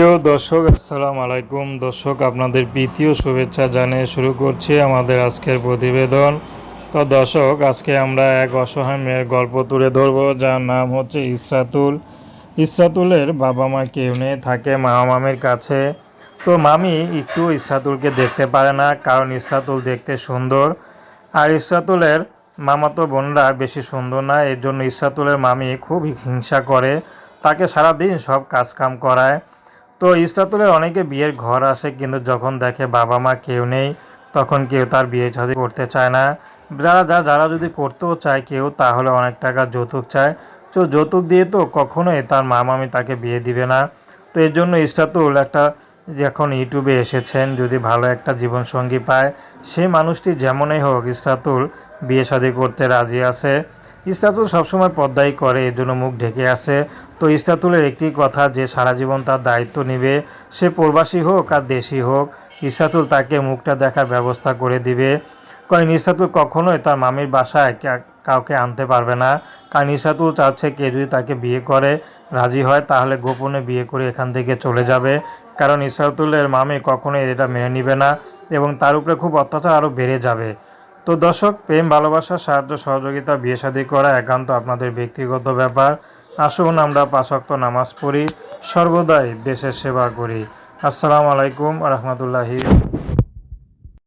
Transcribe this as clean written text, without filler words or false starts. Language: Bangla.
প্রিয় দর্শক, আসসালামু আলাইকুম। দর্শক, আপনাদের প্রীতীয় শুভেচ্ছা জানিয়ে শুরু করছি আমাদের আজকের প্রতিবেদন। তো দর্শক, আজকে আমরা এক অসহায় মেয়ের গল্প তুলে ধরব, যার নাম হচ্ছে ইসরাতুল। ইসরাতুলের বাবা মা কেউ নেই, থাকে মামা মামির কাছে। তো মামি একটু ইসরাতুলকে দেখতে পারে না, কারণ ইসরাতুল দেখতে সুন্দর, আর ইসরাতুলের মামাতো বোনরা বেশি সুন্দর না। এর জন্য ইসরাতুলের মামি খুব হিংসা করে, তাকে সারাদিন সব কাজকাম করায়। তো ইসরাতুলের অনেকে বিয়ের ঘর আসে, কিন্তু যখন দেখে বাবা মা কেউ নেই, তখন কেউ তার বিয়ে শাদী করতে চায় না। যারা যদি করতেও চায় কেউ, তাহলে অনেক টাকা যৌতুক চায়। তো যৌতুক দিয়ে তো কখনোই তার মা মামি তাকে বিয়ে দিবে না। তো এর জন্য ইসরাতুল যখন ইউটিউবে এসেছেন, যদি ভালো একটা জীবনসঙ্গী পায়, সেই মানুষটি যেমনই হোক, ইসরাতুল বিয়ে শাদী করতে রাজি আছে। ইসরাতুল সবসময় পর্দাই করে, এর জন্য মুখ ঢেকে আসে। তো ইসরাতুলের একটি কথা, যে সারা জীবন তার দায়িত্ব নেবে, সে প্রবাসী হোক আর দেশি হোক, ইসরাতুল তাকে মুখটা দেখার ব্যবস্থা করে দিবে। কারণ ইসরাতুল কখনোই তার মামির বাসায় কাউকে আনতে পারবে না। কারণ ইসরাতুল চাচ্ছে কে যদি তাকে বিয়ে করে রাজি হয়, তাহলে গোপনে বিয়ে করে এখান থেকে চলে যাবে। কারণ ইসরাতুলের মামি কখনোই এটা মেনে নিবে না, এবং তার উপরে খুব অত্যাচার আরও বেড়ে যাবে। তো দর্শক, প্রেম ভালোবাসা সাহায্য সহযোগিতা বিয়ে শাদী করা একান্ত আপনাদের ব্যক্তিগত ব্যাপার। আসুন আমরা 5 ওয়াক্ত নামাজ পড়ি, সর্বদাই দেশের সেবা করি। আসসালামু আলাইকুম রহমতুল্লাহি।